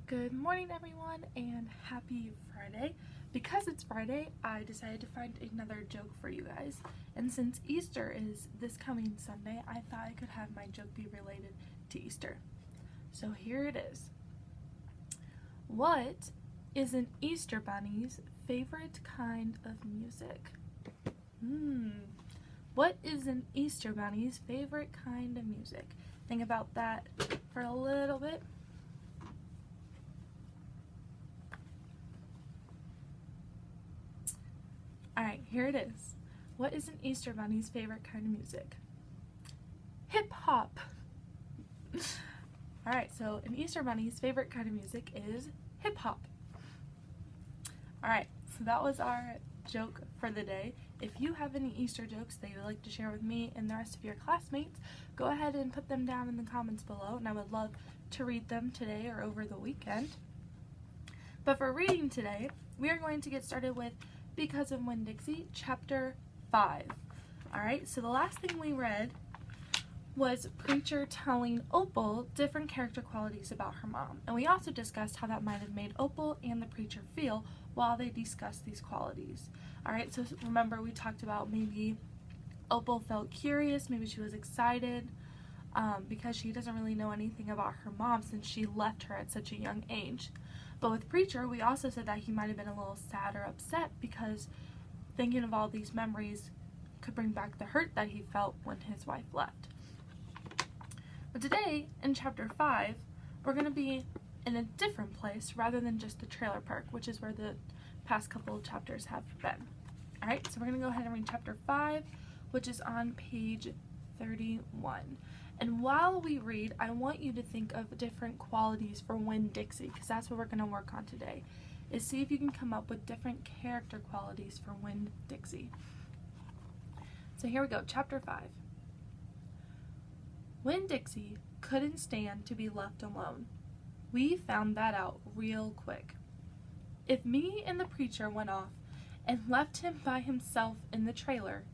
Good morning, everyone, and happy Friday. Because it's Friday, I decided to find another joke for you guys. And since Easter is this coming Sunday, I thought I could have my joke be related to Easter. So here it is. What is an Easter bunny's favorite kind of music? What is an Easter bunny's favorite kind of music? Think about that for a little bit. Alright, here it is. What is an Easter bunny's favorite kind of music? Hip hop. Alright, so an Easter bunny's favorite kind of music is hip hop. Alright, so that was our joke for the day. If you have any Easter jokes that you would like to share with me and the rest of your classmates, go ahead and put them down in the comments below, and I would love to read them today or over the weekend. But for reading today, we are going to get started with Because of Winn-Dixie Chapter 5. Alright, so the last thing we read was Preacher telling Opal different character qualities about her mom. And we also discussed how that might have made Opal and the preacher feel while they discussed these qualities. Alright, so remember we talked about maybe Opal felt curious, maybe she was excited because she doesn't really know anything about her mom since she left her at such a young age. But with Preacher, we also said that he might have been a little sad or upset because thinking of all these memories could bring back the hurt that he felt when his wife left. But today, in Chapter 5, we're going to be in a different place rather than just the trailer park, which is where the past couple of chapters have been. Alright, so we're going to go ahead and read Chapter 5, which is on page 31. And while we read, I want you to think of different qualities for Winn-Dixie, because that's what we're going to work on today, is see if you can come up with different character qualities for Winn-Dixie. So here we go, Chapter 5. Winn-Dixie couldn't stand to be left alone. We found that out real quick. If me and the preacher went off and left him by himself in the trailer,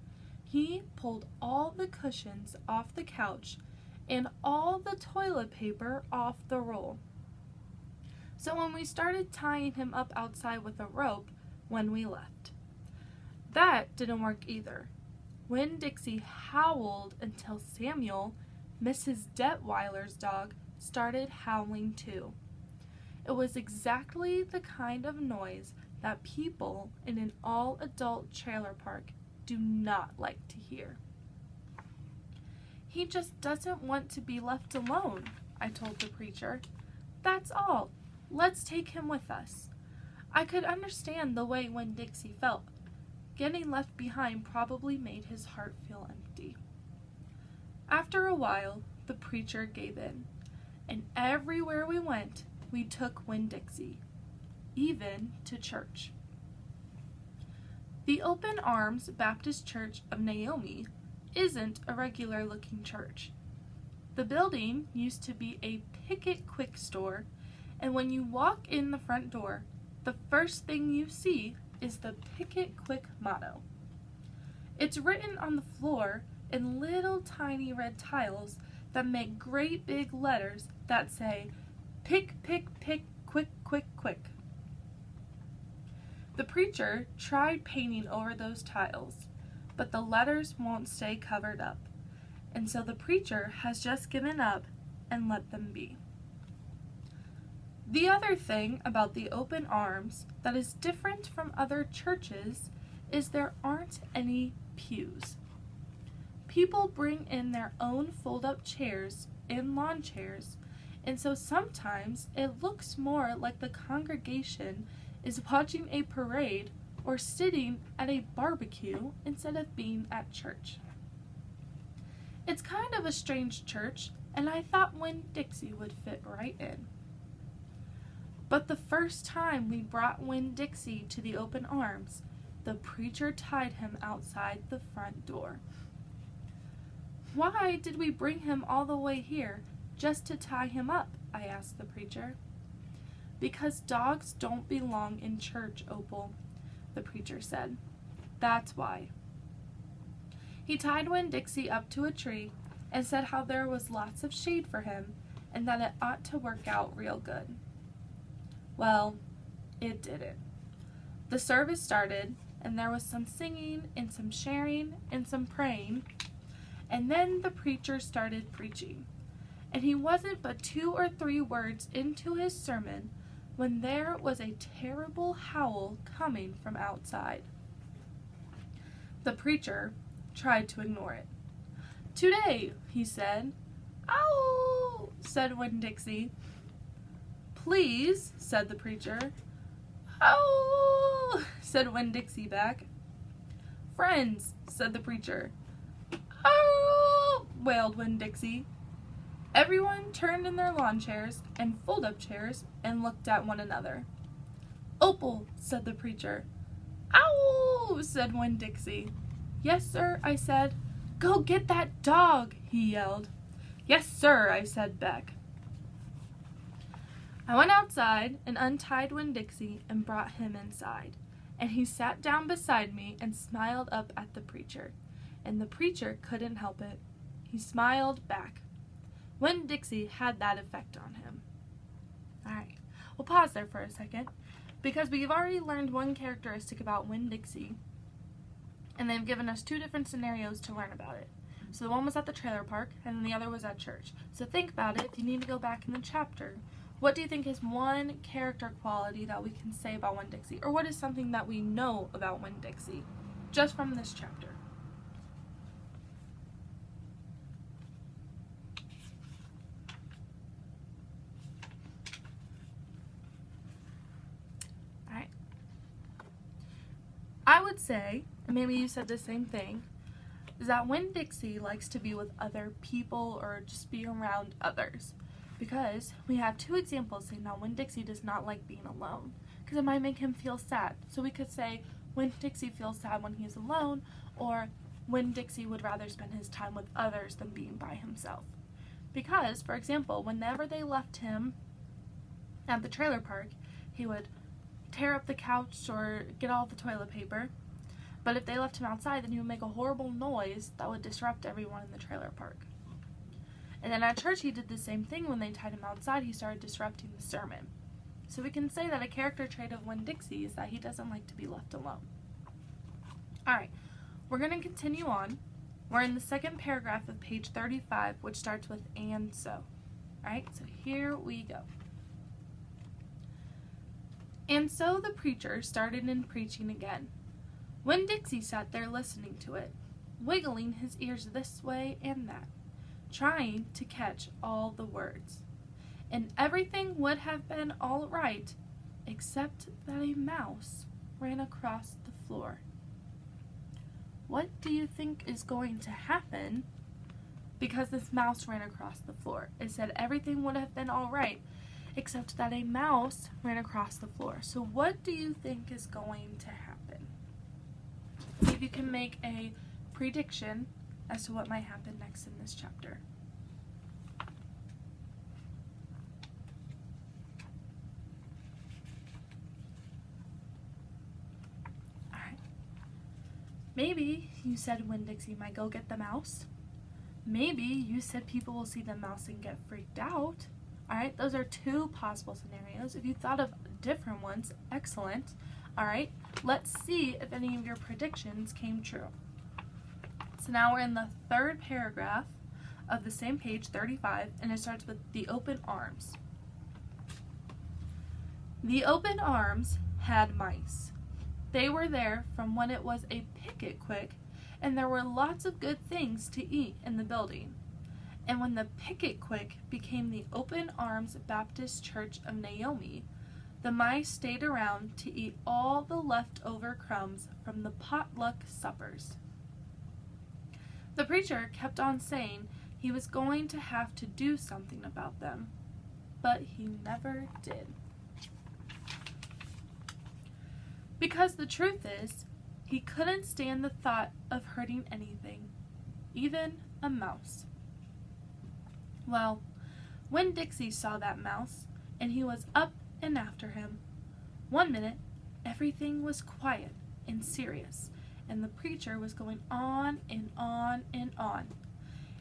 he pulled all the cushions off the couch and all the toilet paper off the roll. So when we started tying him up outside with a rope when we left, that didn't work either. Winn-Dixie howled until Samuel, Mrs. Detweiler's dog, started howling too. It was exactly the kind of noise that people in an all-adult trailer park do not like to hear. He just doesn't want to be left alone, I told the preacher. That's all. Let's take him with us. I could understand the way Winn-Dixie felt. Getting left behind probably made his heart feel empty. After a while, the preacher gave in, and everywhere we went, we took Winn-Dixie, even to church. The Open Arms Baptist Church of Naomi isn't a regular looking church. The building used to be a Picket Quick store, and when you walk in the front door, the first thing you see is the Picket Quick motto. It's written on the floor in little tiny red tiles that make great big letters that say, "Pick, pick, pick, quick, quick, quick." The preacher tried painting over those tiles, but the letters won't stay covered up, and so the preacher has just given up and let them be. The other thing about the Open Arms that is different from other churches is there aren't any pews. People bring in their own fold-up chairs and lawn chairs, and so sometimes it looks more like the congregation is watching a parade or sitting at a barbecue instead of being at church. It's kind of a strange church, and I thought Winn-Dixie would fit right in. But the first time we brought Winn-Dixie to the Open Arms, the preacher tied him outside the front door. Why did we bring him all the way here just to tie him up? I asked the preacher. Because dogs don't belong in church, Opal, the preacher said. That's why. He tied Winn-Dixie up to a tree and said how there was lots of shade for him and that it ought to work out real good. Well, it didn't. The service started, and there was some singing and some sharing and some praying, and then the preacher started preaching. And he wasn't but 2 or 3 words into his sermon when there was a terrible howl coming from outside. The preacher tried to ignore it. "Today," he said. "Ow!" said Winn-Dixie. "Please," said the preacher. "Ow!" said Winn-Dixie back. "Friends," said the preacher. "Ow!" wailed Winn-Dixie. Everyone turned in their lawn chairs and fold-up chairs and looked at one another. "Opal," said the preacher. "Ow!" said Winn-Dixie. "Yes, sir," I said. "Go get that dog," he yelled. "Yes, sir," I said back. I went outside and untied Winn-Dixie and brought him inside, and he sat down beside me and smiled up at the preacher, and the preacher couldn't help it. He smiled back. Winn-Dixie had that effect on him. Alright, we'll pause there for a second, because we've already learned one characteristic about Winn-Dixie, and they've given us 2 different scenarios to learn about it. So the one was at the trailer park, and then the other was at church. So think about it if you need to go back in the chapter. What do you think is one character quality that we can say about Winn-Dixie? Or what is something that we know about Winn-Dixie just from this chapter? Alright. I would say, and maybe you said the same thing, is that Winn-Dixie likes to be with other people or just be around others. Because we have 2 examples saying that Winn-Dixie does not like being alone, because it might make him feel sad. So we could say Winn-Dixie feels sad when he's alone, or Winn-Dixie would rather spend his time with others than being by himself. Because, for example, whenever they left him at the trailer park, he would tear up the couch or get all the toilet paper. But if they left him outside, then he would make a horrible noise that would disrupt everyone in the trailer park. And then at church, he did the same thing. When they tied him outside, he started disrupting the sermon. So we can say that a character trait of Winn-Dixie is that he doesn't like to be left alone. Alright, we're going to continue on. We're in the second paragraph of page 35, which starts with "and so." Alright, so here we go. And so the preacher started in preaching again. Winn-Dixie sat there listening to it, wiggling his ears this way and that, trying to catch all the words. And everything would have been all right, except that a mouse ran across the floor. What do you think is going to happen because this mouse ran across the floor? It said everything would have been all right, except that a mouse ran across the floor. So what do you think is going to happen? See if you can make a prediction as to what might happen next in this chapter. Alright. Maybe you said Winn-Dixie might go get the mouse. Maybe you said people will see the mouse and get freaked out. Alright, those are 2 possible scenarios. If you thought of different ones, excellent. Alright, let's see if any of your predictions came true. So now we're in the 3rd paragraph of the same page, 35, and it starts with "the open arms." The open arms had mice. They were there from when it was a picket quick, and there were lots of good things to eat in the building. And when the picket quick became the Open Arms Baptist Church of Naomi, the mice stayed around to eat all the leftover crumbs from the potluck suppers. The preacher kept on saying he was going to have to do something about them, but he never did. Because the truth is, he couldn't stand the thought of hurting anything, even a mouse. Well, Winn-Dixie saw that mouse, and he was up and after him. One minute, everything was quiet and serious, and the preacher was going on and on and on.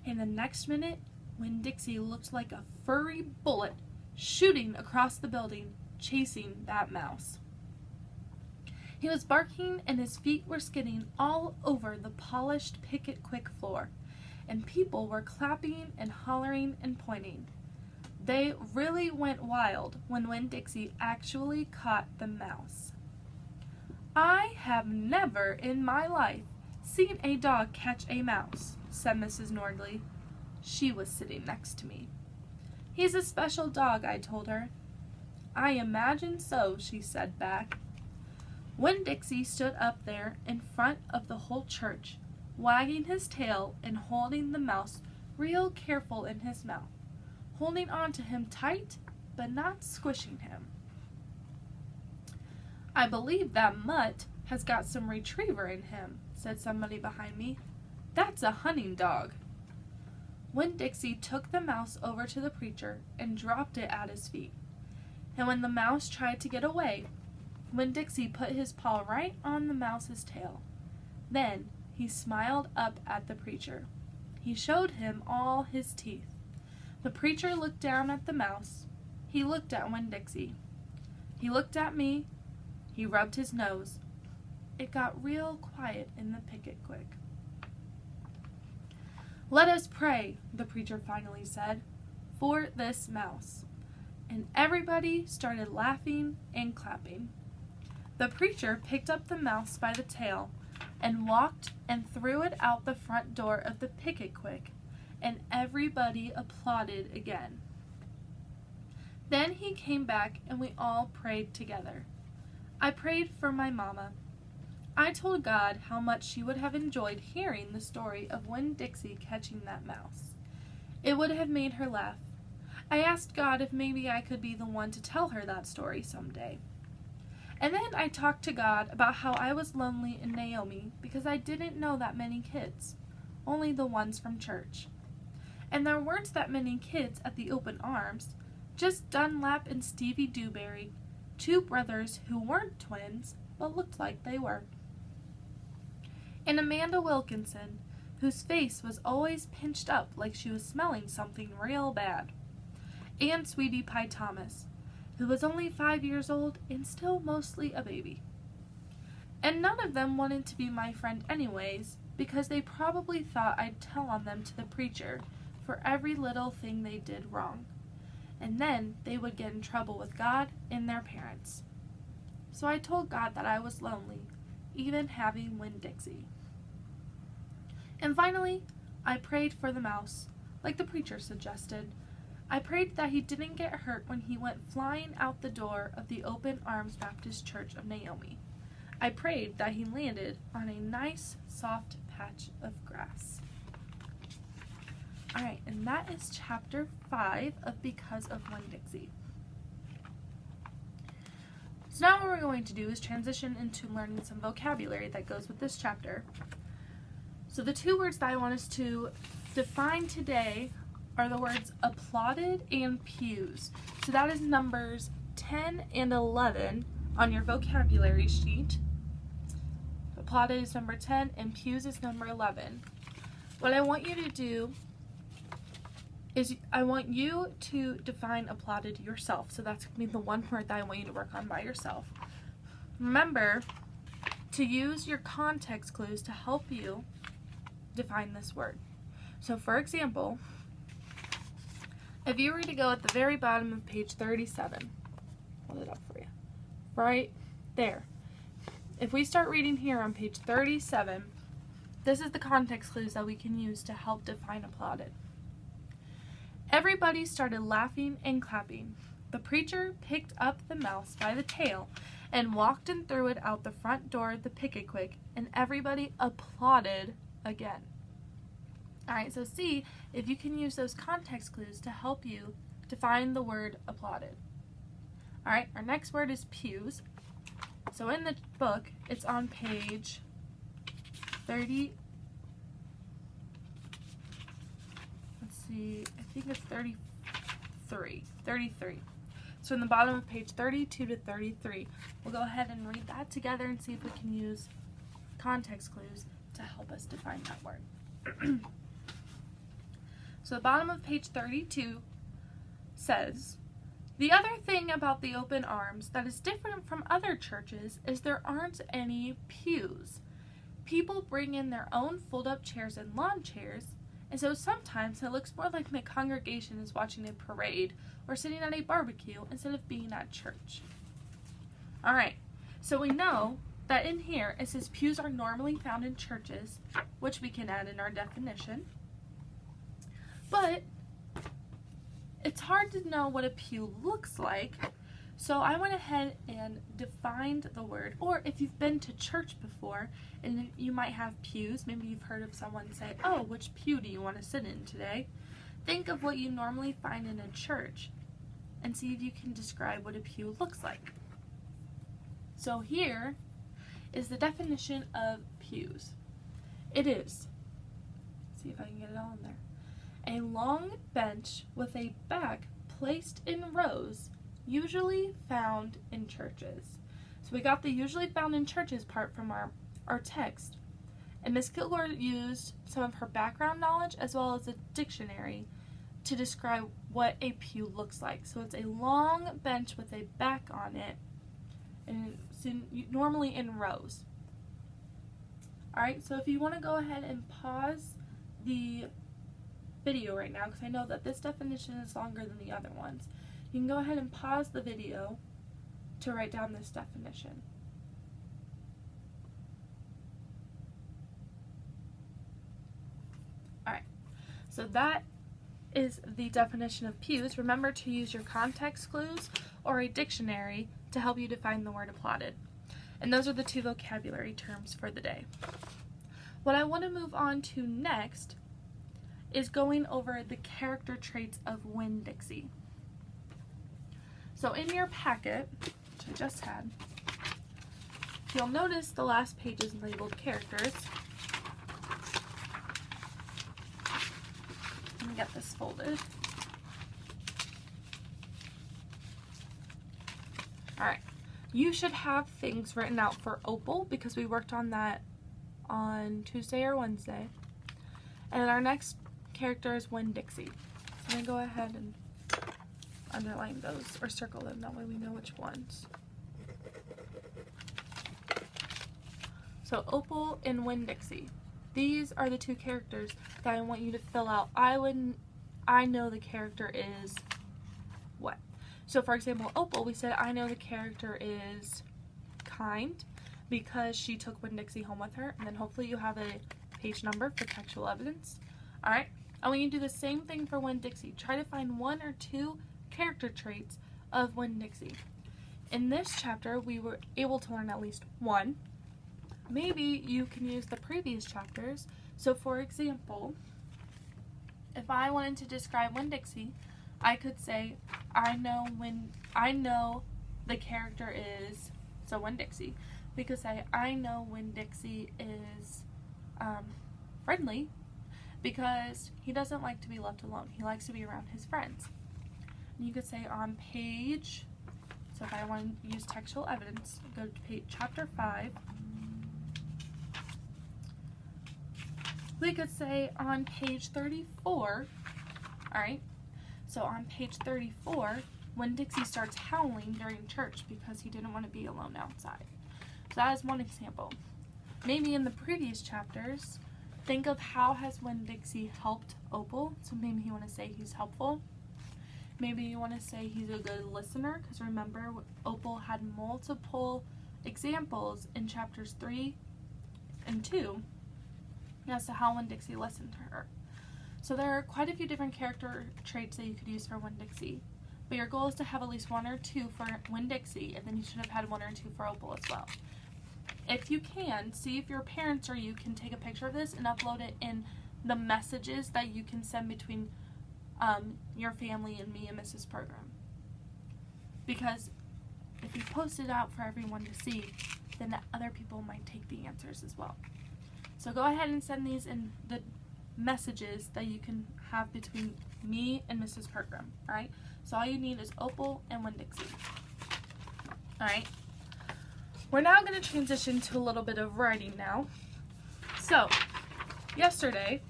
And the next minute, Winn-Dixie looked like a furry bullet shooting across the building, chasing that mouse. He was barking and his feet were skidding all over the polished Picket Quick floor, and people were clapping and hollering and pointing. They really went wild when Winn-Dixie actually caught the mouse. "I have never in my life seen a dog catch a mouse," said Mrs. Nordley. She was sitting next to me. "He's a special dog," I told her. "I imagine so," she said back. Winn-Dixie stood up there in front of the whole church, wagging his tail and holding the mouse real careful in his mouth, holding on to him tight but not squishing him. "I believe that mutt has got some retriever in him," said somebody behind me. "That's a hunting dog." Winn-Dixie took the mouse over to the preacher and dropped it at his feet. And when the mouse tried to get away, Winn-Dixie put his paw right on the mouse's tail. Then he smiled up at the preacher. He showed him all his teeth. The preacher looked down at the mouse. He looked at Winn-Dixie. He looked at me. He rubbed his nose. It got real quiet in the Picket Quick. "Let us pray," the preacher finally said, "for this mouse." And everybody started laughing and clapping. The preacher picked up the mouse by the tail and walked and threw it out the front door of the Picket Quick, and everybody applauded again. Then he came back and we all prayed together. I prayed for my mama. I told God how much she would have enjoyed hearing the story of Winn-Dixie catching that mouse. It would have made her laugh. I asked God if maybe I could be the one to tell her that story someday. And then I talked to God about how I was lonely in Naomi because I didn't know that many kids, only the ones from church. And there weren't that many kids at the Open Arms, just Dunlap and Stevie Dewberry, two brothers who weren't twins but looked like they were. And Amanda Wilkinson, whose face was always pinched up like she was smelling something real bad. And Sweetie Pie Thomas, who was only 5 years old and still mostly a baby. And none of them wanted to be my friend anyways, because they probably thought I'd tell on them to the preacher for every little thing they did wrong. And then they would get in trouble with God and their parents. So I told God that I was lonely, even having Winn-Dixie. And finally, I prayed for the mouse, like the preacher suggested. I prayed that he didn't get hurt when he went flying out the door of the Open Arms Baptist Church of Naomi. I prayed that he landed on a nice, soft patch of grass. Alright, and that is chapter 5 of Because of Winn-Dixie. So now what we're going to do is transition into learning some vocabulary that goes with this chapter. So the two words that I want us to define today are the words applauded and pews. So that is numbers 10 and 11 on your vocabulary sheet. Applauded is number 10 and pews is number 11. What I want you to do is I want you to define applauded yourself. So that's going to be the one word that I want you to work on by yourself. Remember to use your context clues to help you define this word. So for example, if you were to go at the very bottom of page 37, hold it up for you, right there. If we start reading here on page 37, this is the context clues that we can use to help define applauded. Everybody started laughing and clapping. The preacher picked up the mouse by the tail and walked and threw it out the front door of the Picket Quick, and everybody applauded again. Alright, so see if you can use those context clues to help you define the word applauded. Alright, our next word is pews. So in the book, it's on page 30. Let's see, I think it's 33. So in the bottom of page 32 to 33, we'll go ahead and read that together and see if we can use context clues to help us define that word. So the bottom of page 32 says, The other thing about the open arms that is different from other churches is there aren't any pews. People bring in their own fold-up chairs and lawn chairs, and so sometimes it looks more like my congregation is watching a parade or sitting at a barbecue instead of being at church. Alright, so we know that in here it says pews are normally found in churches, which we can add in our definition. But it's hard to know what a pew looks like, so I went ahead and defined the word. Or if you've been to church before and you might have pews, maybe you've heard of someone say, oh, which pew do you want to sit in today? Think of what you normally find in a church and see if you can describe what a pew looks like. So here is the definition of pews. It is, see if I can get it all in there, a long bench with a back placed in rows, usually found in churches. So we got the usually found in churches part from our text. And Miss Kilgore used some of her background knowledge as well as a dictionary to describe what a pew looks like. So it's a long bench with a back on it, and it's normally in rows. Alright, so if you want to go ahead and pause the video right now, because I know that this definition is longer than the other ones, you can go ahead and pause the video to write down this definition. Alright, so that is the definition of pews. Remember to use your context clues or a dictionary to help you define the word applauded. And those are the 2 vocabulary terms for the day. What I want to move on to next is going over the character traits of Winn-Dixie. So in your packet, which I just had, you'll notice the last page is labeled characters. Let me get this folded. Alright, you should have things written out for Opal because we worked on that on Tuesday or Wednesday. And our next character is Winn-Dixie. So I'm going to go ahead and underline those or circle them, that way we know which ones. So Opal and Winn-Dixie. These are the 2 characters that I want you to fill out. I know the character is what? So for example, Opal, we said I know the character is kind because she took Winn-Dixie home with her, and then hopefully you have a page number for textual evidence. Alright, and we can do the same thing for Winn-Dixie. Try to find 1 or 2 character traits of Winn-Dixie. In this chapter, we were able to learn at least 1. Maybe you can use the previous chapters. So for example, if I wanted to describe Winn-Dixie, I could say, I know the character is, so Winn-Dixie. We could say, I know Winn-Dixie is friendly because he doesn't like to be left alone. He likes to be around his friends. And you could say on page, so if I want to use textual evidence, go to chapter 5. We could say on page 34, alright, so on page 34, Winn-Dixie starts howling during church because he didn't want to be alone outside. So that is one example. Maybe in the previous chapters, think of how has Winn-Dixie helped Opal, so maybe you want to say he's helpful. Maybe you want to say he's a good listener, because remember, Opal had multiple examples in chapters 3 and 2 as to how Winn-Dixie listened to her. So there are quite a few different character traits that you could use for Winn-Dixie. But your goal is to have at least 1 or 2 for Winn-Dixie, and then you should have had 1 or 2 for Opal as well. If you can, see if your parents or you can take a picture of this and upload it in the messages that you can send between your family and me and Mrs. Program. Because if you post it out for everyone to see, then other people might take the answers as well. So go ahead and send these in the messages that you can have between me and Mrs. Program, alright? So all you need is Opal and Winn-Dixie. Alright? We're now going to transition to a little bit of writing now. So, yesterday,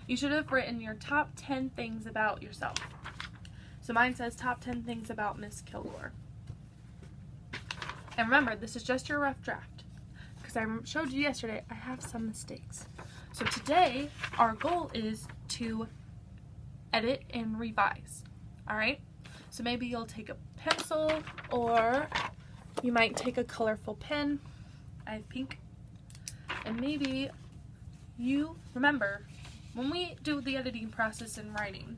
you should have written your top 10 things about yourself. So So mine says top 10 things about Miss Kilgore. And remember, this is just your rough draft. Because I showed you yesterday, I have some mistakes. So today, our goal is to edit and revise. Alright? So maybe you'll take a pencil, or you might take a colorful pen. I have pink. And maybe you remember, when we do the editing process in writing,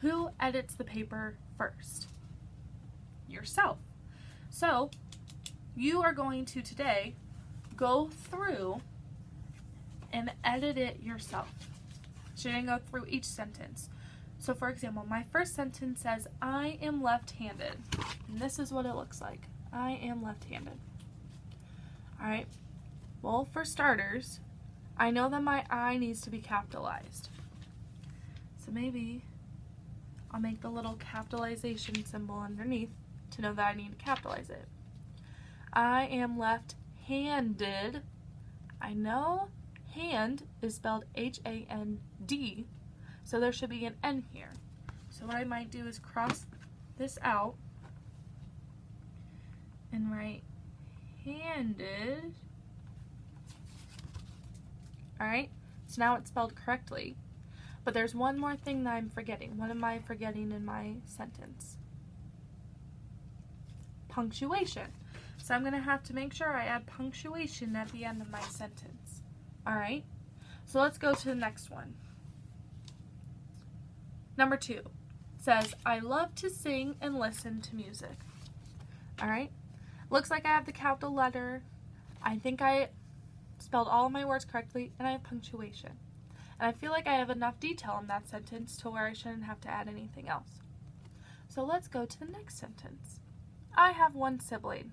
who edits the paper first? Yourself. So, you are going to today go through and edit it yourself. So you're going to go through each sentence. So for example, my first sentence says, I am left-handed. And this is what it looks like. I am left-handed. Alright. Well, for starters, I know that my I needs to be capitalized. So maybe I'll make the little capitalization symbol underneath to know that I need to capitalize it. I am left-handed. I know hand is spelled H-A-N-D, so there should be an N here. So what I might do is cross this out and write handed. Alright, so now it's spelled correctly. But there's one more thing that I'm forgetting. What am I forgetting in my sentence? Punctuation. So I'm going to have to make sure I add punctuation at the end of my sentence. Alright, so let's go to the next one. Number 2 says, I love to sing and listen to music. Alright, looks like I have the capital letter. I think I spelled all of my words correctly, and I have punctuation. And I feel like I have enough detail in that sentence to where I shouldn't have to add anything else. So let's go to the next sentence. I have one sibling.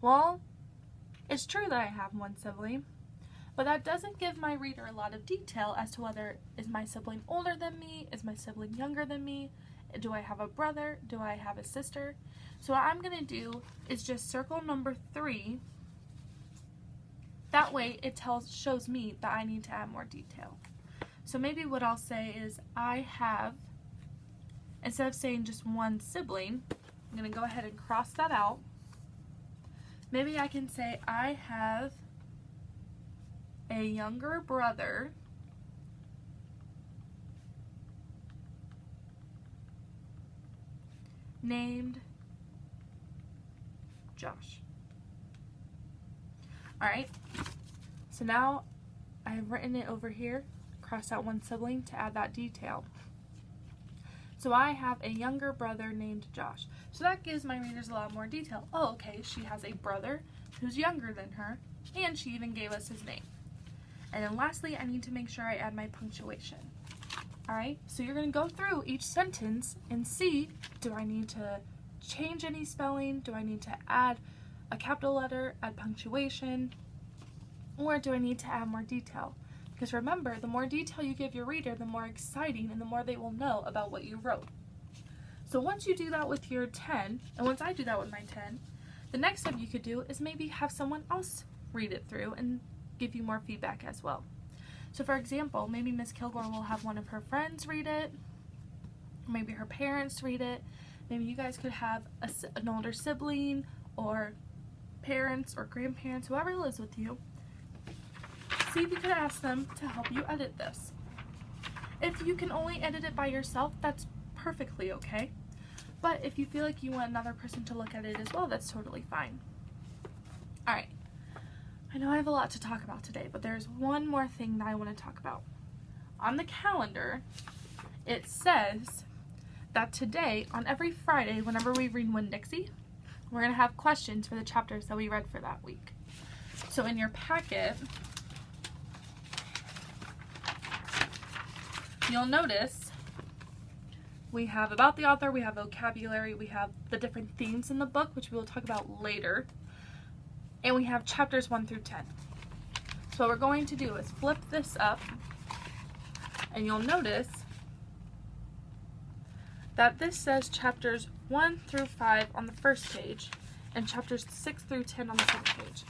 Well, it's true that I have one sibling, but that doesn't give my reader a lot of detail as to whether is my sibling older than me, is my sibling younger than me, do I have a brother, do I have a sister? So what I'm going to do is just circle number 3. That way it shows me that I need to add more detail. So maybe what I'll say is I have, instead of saying just one sibling, I'm going to go ahead and cross that out. Maybe I can say I have a younger brother named Josh. Alright, so now I have written it over here, cross out one sibling to add that detail. So I have a younger brother named Josh. So that gives my readers a lot more detail. Oh, okay, she has a brother who's younger than her, and she even gave us his name. And then lastly, I need to make sure I add my punctuation. Alright, so you're going to go through each sentence and see, do I need to change any spelling? Do I need to add a capital letter, add punctuation? Or do I need to add more detail? Because remember, the more detail you give your reader, the more exciting and the more they will know about what you wrote. So once you do that with your 10, and once I do that with my 10, the next step you could do is maybe have someone else read it through and give you more feedback as well. So for example, maybe Miss Kilgore will have one of her friends read it, maybe her parents read it, maybe you guys could have an older sibling or parents or grandparents, whoever lives with you. See if you could ask them to help you edit this. If you can only edit it by yourself, that's perfectly okay. But if you feel like you want another person to look at it as well, that's totally fine. Alright, I know I have a lot to talk about today, but there's one more thing that I want to talk about. On the calendar, it says that today, on every Friday, whenever we read Winn-Dixie, we're going to have questions for the chapters that we read for that week. So in your packet, you'll notice we have about the author, we have vocabulary, we have the different themes in the book, which we will talk about later, and we have chapters 1 through 10. So what we're going to do is flip this up, and you'll notice that this says chapters 1 through 5 on the first page, and chapters 6 through 10 on the second page.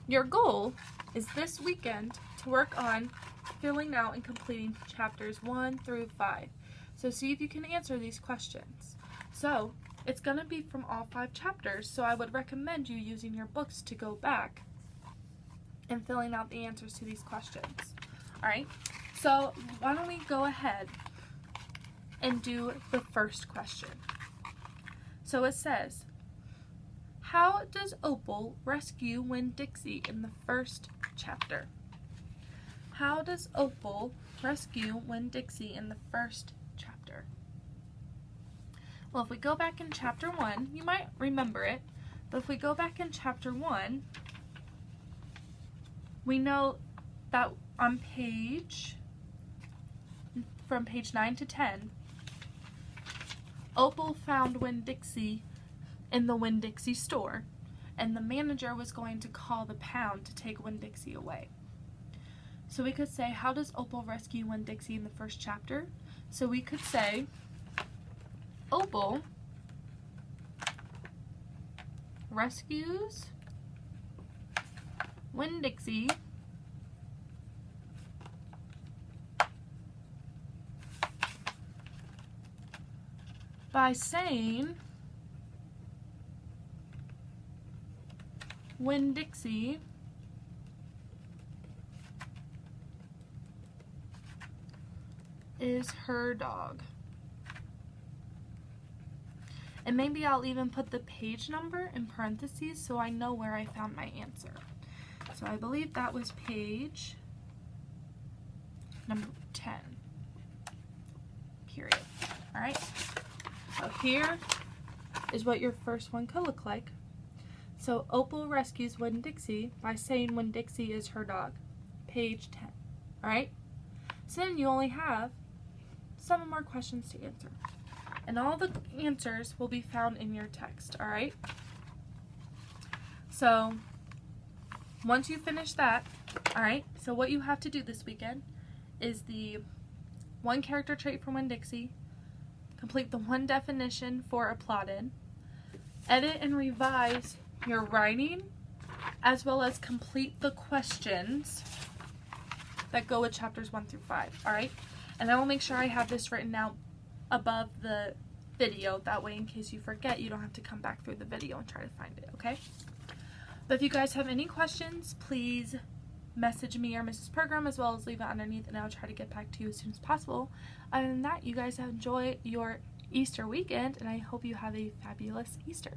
Your goal is this weekend to work on filling out and completing chapters 1 through 5. So see if you can answer these questions. So it's going to be from all 5 chapters, so I would recommend you using your books to go back and filling out the answers to these questions. Alright, so why don't we go ahead and do the first question. So it says, how does Opal rescue Winn-Dixie in the first chapter? How does Opal rescue Winn-Dixie in the first chapter? Well, if we go back in chapter 1, you might remember it, but if we go back in chapter 1, we know that on from page 9 to 10, Opal found Winn-Dixie in the Winn-Dixie store, and the manager was going to call the pound to take Winn-Dixie away. So we could say, how does Opal rescue Winn-Dixie in the first chapter? So we could say, Opal rescues Winn-Dixie by saying Winn-Dixie is her dog. And maybe I'll even put the page number in parentheses so I know where I found my answer. So I believe that was page number 10. Period. Alright? So here is what your first one could look like. So Opal rescues Winn-Dixie by saying Winn-Dixie is her dog. Page 10. Alright? So then you only have 7 more questions to answer. And all the answers will be found in your text. Alright? So once you finish that, alright, so what you have to do this weekend is the 1 character trait for Winn-Dixie, complete the 1 definition for applauded, edit and revise your writing, as well as complete the questions that go with chapters 1 through 5, alright? And I will make sure I have this written out above the video, that way in case you forget, you don't have to come back through the video and try to find it, okay? But if you guys have any questions, please message me or Mrs. Program, as well as leave it underneath, and I'll try to get back to you as soon as possible. Other than that, you guys enjoy your Easter weekend, and I hope you have a fabulous Easter.